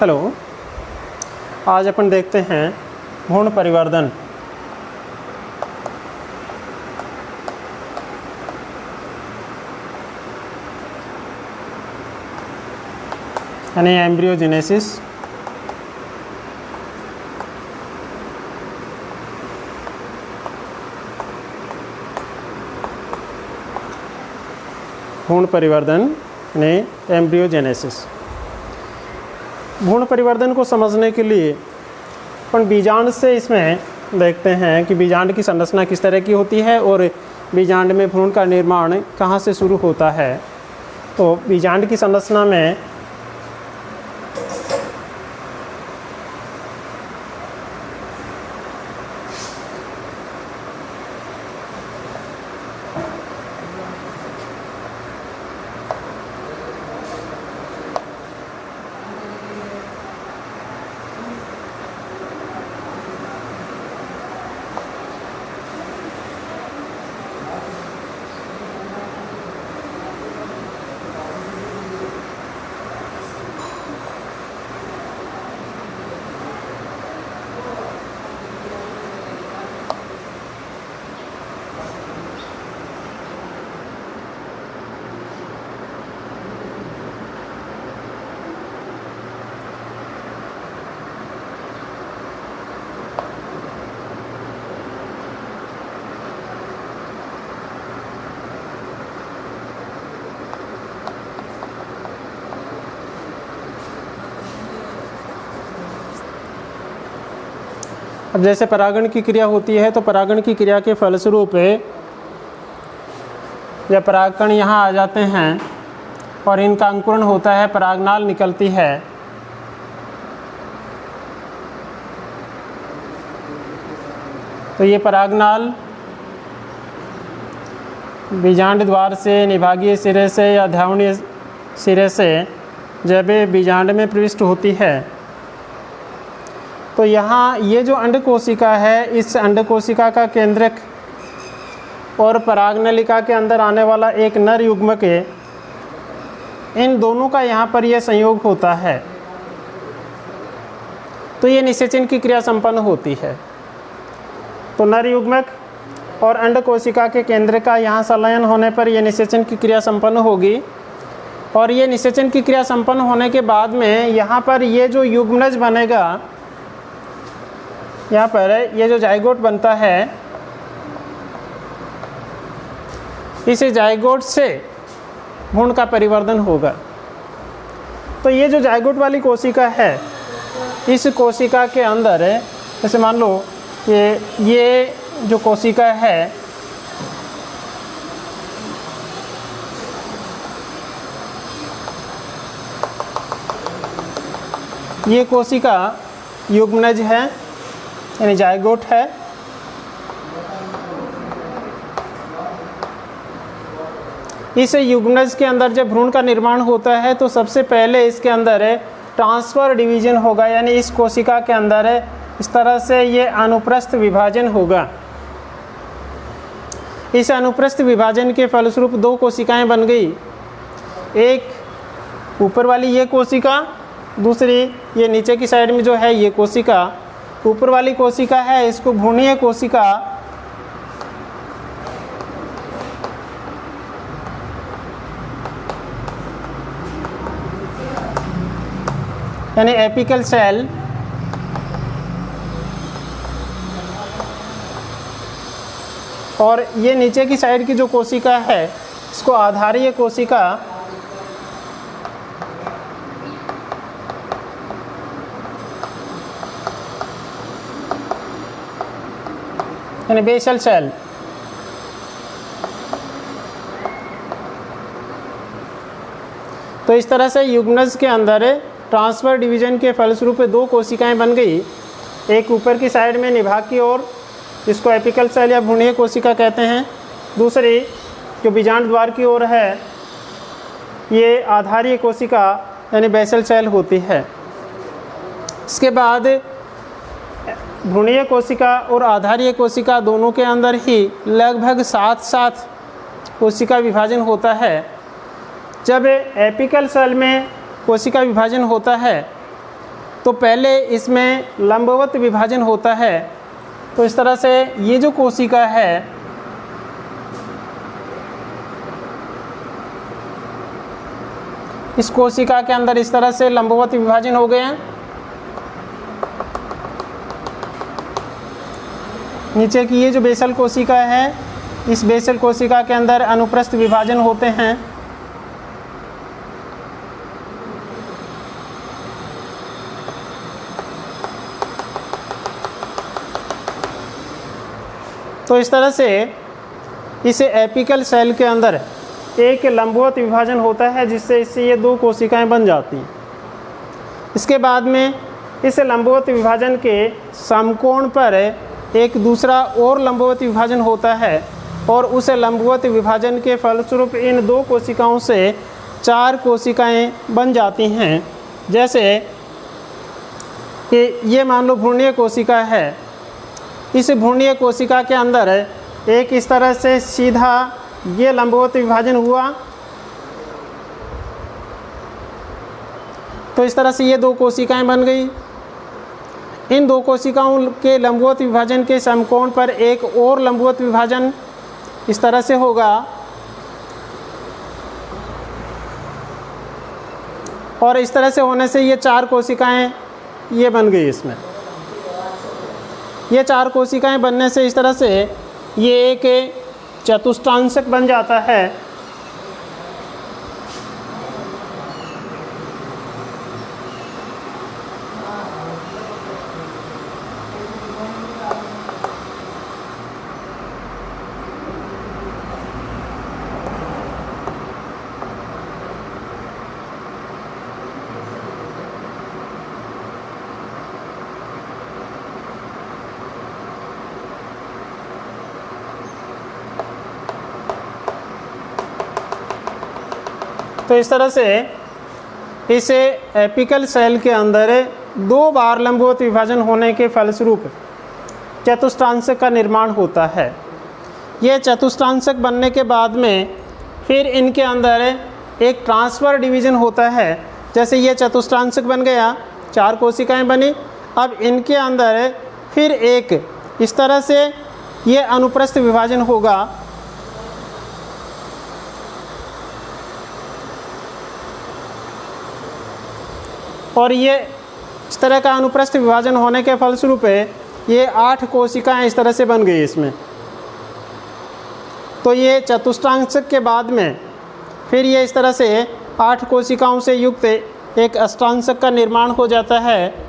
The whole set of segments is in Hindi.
हेलो, आज अपन देखते हैं भ्रूण परिवर्धन। यानी एम्ब्रियोजेनेसिस। भ्रूण परिवर्धन यानी एम्ब्रियोजेनेसिस। भ्रूण परिवर्धन को समझने के लिए अपन बीजांड से इसमें देखते हैं कि बीजांड की संरचना किस तरह की होती है और बीजांड में भ्रूण का निर्माण कहाँ से शुरू होता है। तो बीजांड की संरचना में अब जैसे परागण की क्रिया होती है तो परागण की क्रिया के फलस्वरूप जब परागकण यहाँ आ जाते हैं और इनका अंकुरण होता है, परागनाल निकलती है। तो ये परागनाल बीजांड द्वार से, निभागीय सिरे से या ध्यावनीय सिरे से जब बीजांड में प्रविष्ट होती है तो यहाँ ये जो अंड कोशिका है, इस अंड कोशिका का केंद्रक और परागनलिका के अंदर आने वाला एक नर युग्मक है, इन दोनों का यहाँ पर यह संयोग होता है तो ये निषेचन की क्रिया संपन्न होती है। तो नर युग्मक और अंड कोशिका के केंद्र का यहाँ संलयन होने पर यह निषेचन की क्रिया संपन्न होगी और ये निषेचन की क्रिया संपन्न होने के बाद में यहाँ पर ये जो युग्मनज बनेगा, यहाँ पर ये जो जाइगोट बनता है, इस जाइगोट से भ्रूण का परिवर्धन होगा। तो ये जो जाइगोट वाली कोशिका है, इस कोशिका के अंदर जैसे मान लो ये जो कोशिका है, ये कोशिका युग्मनज है यानी जाइगोट है। इस युग्मनज के अंदर जब भ्रूण का निर्माण होता है तो सबसे पहले इसके अंदर ट्रांसफर डिवीजन होगा, यानी इस कोशिका के अंदर इस तरह से ये अनुप्रस्थ विभाजन होगा। इस अनुप्रस्थ विभाजन के फलस्वरूप दो कोशिकाएं बन गई, एक ऊपर वाली ये कोशिका, दूसरी ये नीचे की साइड में जो है ये कोशिका। ऊपर वाली कोशिका है, इसको भ्रूणीय कोशिका यानी एपिकल सेल, और ये नीचे की साइड की जो कोशिका है इसको आधारीय कोशिका यानी बेसल सेल। तो इस तरह से युग्मनज के अंदर ट्रांसफर डिवीजन के फलस्वरूप दो कोशिकाएं बन गई, एक ऊपर की साइड में निभाग की ओर, जिसको एपिकल सेल या भ्रूणीय कोशिका कहते हैं, दूसरी जो बीजांड द्वार की ओर है ये आधारीय कोशिका यानी बेसल सेल होती है। इसके बाद भ्रूणीय कोशिका और आधारीय कोशिका दोनों के अंदर ही लगभग साथ साथ कोशिका विभाजन होता है। जब एपिकल सेल में कोशिका विभाजन होता है तो पहले इसमें लंबवत विभाजन होता है। तो इस तरह से ये जो कोशिका है इस कोशिका के अंदर इस तरह से लंबवत विभाजन हो गए हैं। नीचे की ये जो बेसल कोशिका है इस बेसल कोशिका के अंदर अनुप्रस्थ विभाजन होते हैं। तो इस तरह से इस एपिकल सेल के अंदर एक लंबवत विभाजन होता है जिससे इससे ये दो कोशिकाएं बन जाती हैं। इसके बाद में इस लंबवत विभाजन के समकोण पर एक दूसरा और लंबवत विभाजन होता है और उस लंबवत विभाजन के फलस्वरूप इन दो कोशिकाओं से 4 कोशिकाएं बन जाती हैं। जैसे कि ये मान लो भ्रूणीय कोशिका है। इस भ्रूणीय कोशिका के अंदर एक इस तरह से सीधा ये लंबवत विभाजन हुआ। तो इस तरह से ये दो कोशिकाएं बन गई। इन दो कोशिकाओं के लंबवत विभाजन के समकोण पर एक और लंबवत विभाजन इस तरह से होगा और इस तरह से होने से ये 4 कोशिकाएं ये बन गई। इसमें ये 4 कोशिकाएं बनने से इस तरह से ये एक चतुष्टांशक बन जाता है। तो इस तरह से इस एपिकल सेल के अंदर 2 बार लंबवत विभाजन होने के फलस्वरूप चतुष्टांशक का निर्माण होता है। यह चतुष्टांशक बनने के बाद में फिर इनके अंदर एक ट्रांसफ़र डिवीज़न होता है। जैसे ये चतुष्टांशक बन गया, 4 कोशिकाएं बनी। अब इनके अंदर फिर एक इस तरह से ये अनुप्रस्थ विभाजन होगा। और ये इस तरह का अनुप्रस्थ विभाजन होने के फलस्वरूप ये 8 कोशिकाएं इस तरह से बन गई इसमें। तो ये चतुष्टांशक के बाद में फिर ये इस तरह से 8 कोशिकाओं से युक्त एक अष्टांशक का निर्माण हो जाता है।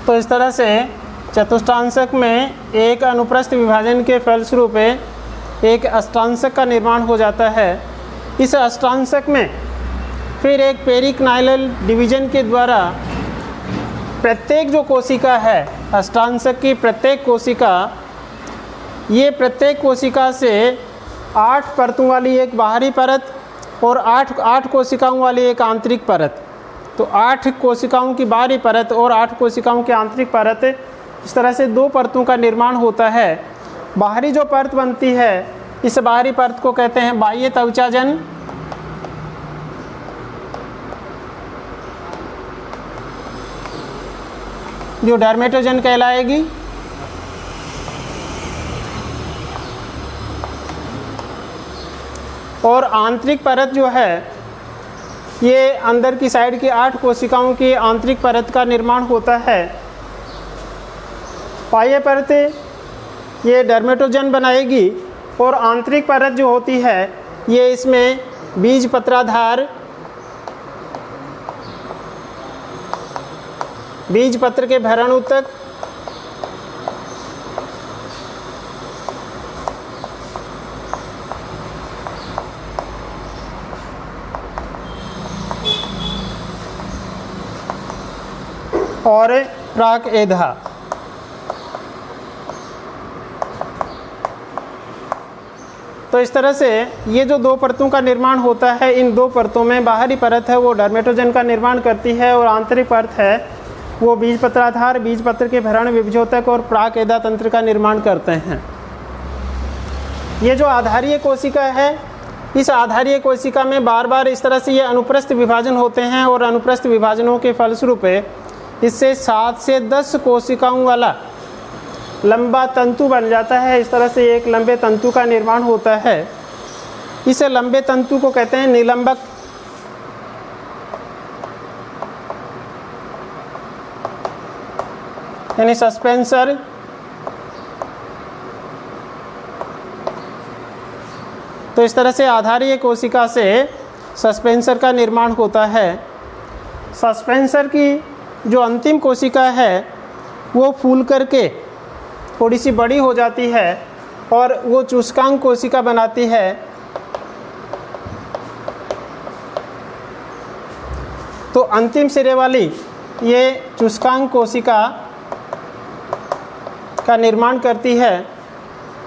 तो इस तरह से चतुष्टांशक में एक अनुप्रस्थ विभाजन के फलस्वरूप एक अष्टांशक का निर्माण हो जाता है। इस अष्टांशक में फिर एक पेरिक्नाइलल डिवीजन के द्वारा प्रत्येक जो कोशिका है, अष्टांशक की प्रत्येक कोशिका, ये प्रत्येक कोशिका से 8 परतों वाली एक बाहरी परत और 8 कोशिकाओं वाली एक आंतरिक परत। तो 8 कोशिकाओं की बाहरी परत और 8 कोशिकाओं की आंतरिक परत, इस तरह से 2 परतों का निर्माण होता है। बाहरी जो परत बनती है इस बाहरी परत को कहते हैं बाह्य त्वचाजन। जो डर्मेटोजन कहलाएगी। और आंतरिक परत जो है ये अंदर की साइड की 8 कोशिकाओं की आंतरिक परत का निर्माण होता है। बाह्य परत ये डर्मेटोजन बनाएगी और आंतरिक परत जो होती है ये इसमें बीज पत्राधार, बीज पत्र के भरण ऊतक, और प्राक एधा। तो इस तरह से ये जो दो परतों का निर्माण होता है, इन दो परतों में बाहरी परत है वो डर्मेटोजन का निर्माण करती है और आंतरिक परत है वो बीज पत्राधार, बीज पत्र के भरण, विभजोतक और प्राक एधा तंत्र का निर्माण करते हैं। ये जो आधारीय कोशिका है, इस आधारीय कोशिका में बार बार इस तरह से ये अनुप्रस्थ विभाजन होते हैं और अनुप्रस्थ विभाजनों के फलस्वरूप इससे 7 से 10 कोशिकाओं वाला लंबा तंतु बन जाता है। इस तरह से एक लंबे तंतु का निर्माण होता है। इस लंबे तंतु को कहते हैं निलंबक। यानी सस्पेंसर। तो इस तरह से आधारीय कोशिका से सस्पेंसर का निर्माण होता है। सस्पेंसर की जो अंतिम कोशिका है वो फूल करके थोड़ी सी बड़ी हो जाती है और वो चुस्कांक कोशिका बनाती है। तो अंतिम सिरे वाली ये चुस्कांक कोशिका का निर्माण करती है।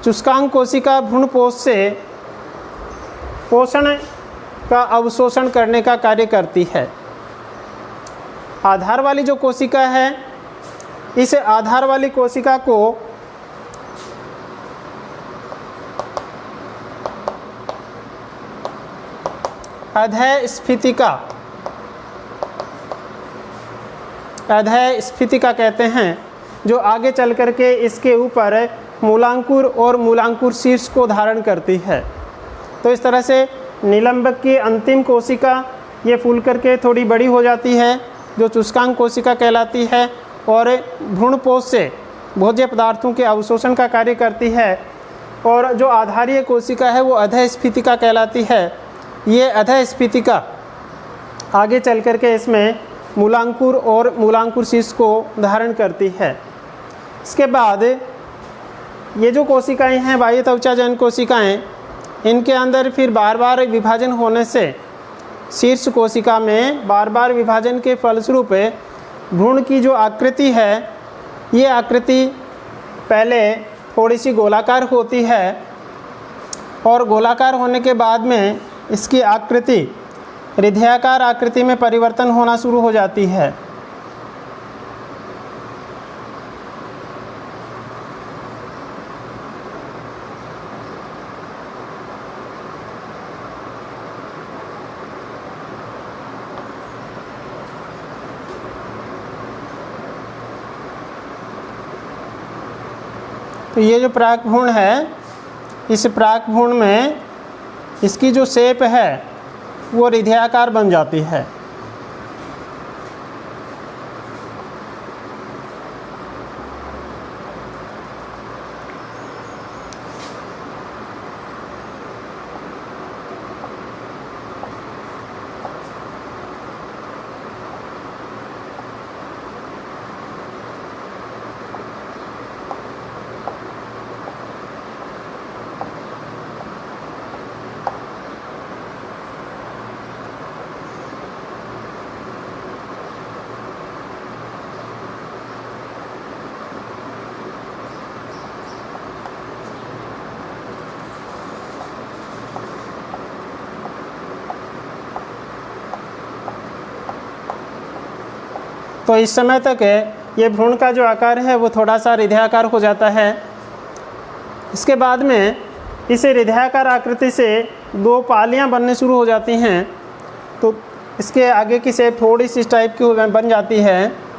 चुस्कांक कोशिका भ्रूणपोष से पोषण का अवशोषण करने का कार्य करती है। आधार वाली जो कोशिका है, इस आधार वाली कोशिका को अधः स्फीतिका कहते हैं, जो आगे चल कर के इसके ऊपर मूलांकुर और मूलांकुर शीर्ष को धारण करती है। तो इस तरह से निलंबक की अंतिम कोशिका ये फूल करके थोड़ी बड़ी हो जाती है, जो चुस्कांक कोशिका कहलाती है, और भ्रूणपोष से भोज्य पदार्थों के अवशोषण का कार्य करती है। और जो आधारीय कोशिका है वो अधः स्फीतिका कहलाती है। ये अधः स्फीतिका आगे चल कर के इसमें मूलांकुर और मूलांकुर शीर्ष को धारण करती है। इसके बाद ये जो कोशिकाएं हैं बाह्य त्वचाजन्य कोशिकाएं, इनके अंदर फिर बार बार विभाजन होने से शीर्ष कोशिका में बार बार विभाजन के फलस्वरूप भ्रूण की जो आकृति है, ये आकृति पहले थोड़ी सी गोलाकार होती है और गोलाकार होने के बाद में इसकी आकृति हृदयाकार आकृति में परिवर्तन होना शुरू हो जाती है। तो ये जो प्राक भ्रूण है, इस प्राक भ्रूण में इसकी जो शेप है वो हृदयाकार बन जाती है। तो इस समय तक ये भ्रूण का जो आकार है वो थोड़ा सा हृदयाकार हो जाता है। इसके बाद में इस हृदयाकार आकृति से 2 पालियां बनने शुरू हो जाती हैं। तो इसके आगे की शेप थोड़ी सी इस टाइप की बन जाती है।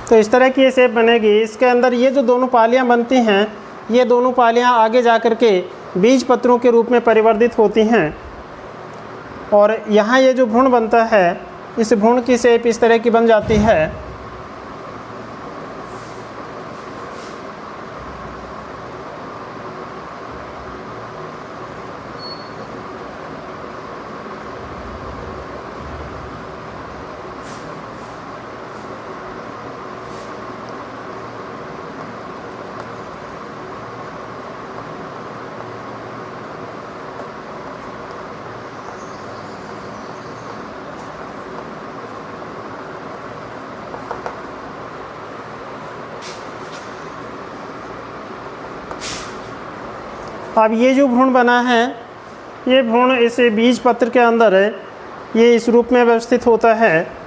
तो इस तरह की ये शेप बनेगी। इसके अंदर ये जो दोनों पालियाँ बनती हैं, ये दोनों पालियाँ आगे जा कर के बीज पत्रों के रूप में परिवर्तित होती हैं। और यहाँ ये जो भ्रूण बनता है, इस भ्रूण की शेप इस तरह की बन जाती है। अब ये जो भ्रूण बना है, ये भ्रूण इस बीज पत्र के अंदर है, ये इस रूप में व्यवस्थित होता है।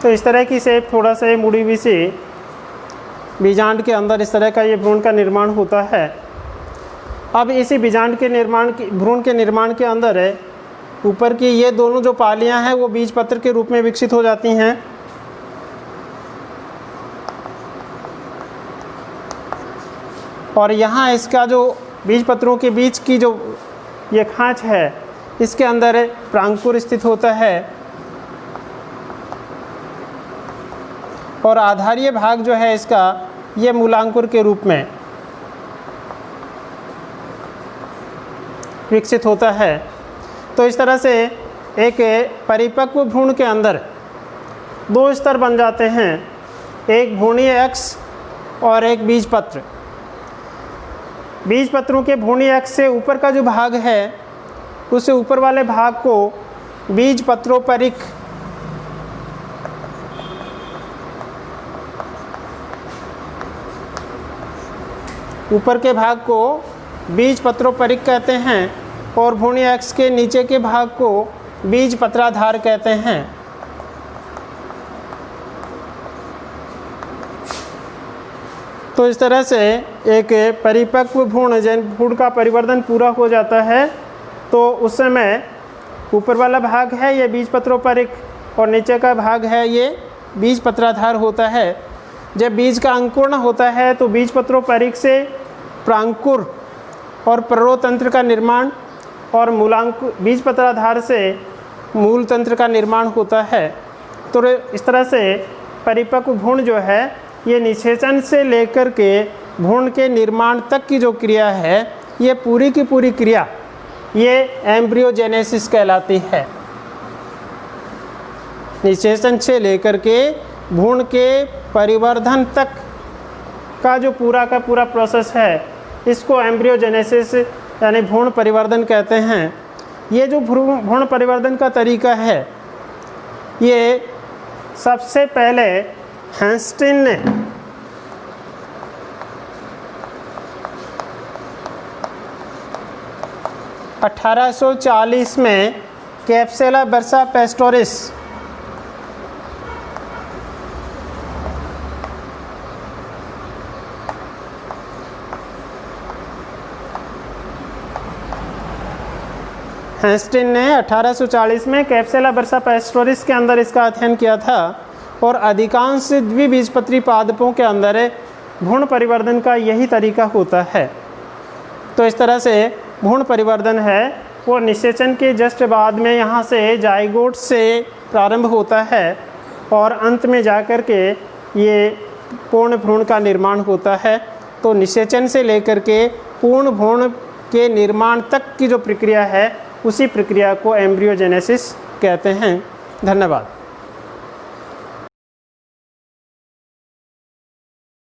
तो इस तरह की शेप, थोड़ा सा मुड़ी हुई सी बीजांड के अंदर इस तरह का ये भ्रूण का निर्माण होता है। अब इसी बीजांड के निर्माण की भ्रूण के निर्माण के अंदर है, ऊपर की ये दोनों जो पालियां हैं वो बीज पत्र के रूप में विकसित हो जाती हैं। और यहाँ इसका जो बीज पत्रों के बीच की जो ये खांच है, इसके अंदर प्रांकुर स्थित होता है। और आधारीय भाग जो है इसका, ये मूलांकुर के रूप में विकसित होता है। तो इस तरह से एक परिपक्व भ्रूण के अंदर दो स्तर बन जाते हैं, एक भ्रूणीय अक्ष और एक बीज पत्र। बीज पत्रों के भ्रूणीय अक्ष से ऊपर का जो भाग है, उससे ऊपर वाले भाग को बीज पत्रोपरिक ऊपर के भाग को बीज पत्रोपरिक कहते हैं और भ्रूणीय अक्ष के नीचे के भाग को बीज पत्राधार कहते हैं। तो इस तरह से एक परिपक्व भ्रूण, जब भ्रूण का परिवर्तन पूरा हो जाता है तो उस समय ऊपर वाला भाग है ये बीज पत्रोपरिक और नीचे का भाग है ये बीज पत्राधार होता है। जब बीज का अंकुरण होता है तो बीज पत्रोपरिक से प्रांकुर और प्ररोतंत्र का निर्माण और मूलांकुर बीज पत्राधार से मूल तंत्र का निर्माण होता है। तो इस तरह से परिपक्व भ्रूण जो है, ये निषेचन से लेकर के भ्रूण के निर्माण तक की जो क्रिया है, ये पूरी की पूरी क्रिया ये एम्ब्रियोजेनेसिस कहलाती है। निषेचन से लेकर के भ्रूण के परिवर्धन तक का जो पूरा का पूरा प्रोसेस है, इसको एम्ब्रियोजेनेसिस यानी भ्रूण परिवर्धन कहते हैं। ये जो भ्रूण परिवर्धन का तरीका है, ये सबसे पहले हैंस्टीन ने 1840 में कैप्सुला बर्सा पेस्टोरिस हैस्टिन ने 1840 में कैप्सुला बर्सा पैस्टोरिस के अंदर इसका अध्ययन किया था और अधिकांश द्विबीजपत्री पादपों के अंदर भ्रूण परिवर्धन का यही तरीका होता है। तो इस तरह से भ्रूण परिवर्धन है वो निषेचन के जस्ट बाद में यहाँ से जाइगोट से प्रारंभ होता है और अंत में जाकर के ये पूर्ण भ्रूण का निर्माण होता है। तो निषेचन से लेकर के पूर्ण भ्रूण के निर्माण तक की जो प्रक्रिया है उसी प्रक्रिया को एम्ब्रियोजेनेसिस कहते हैं। धन्यवाद।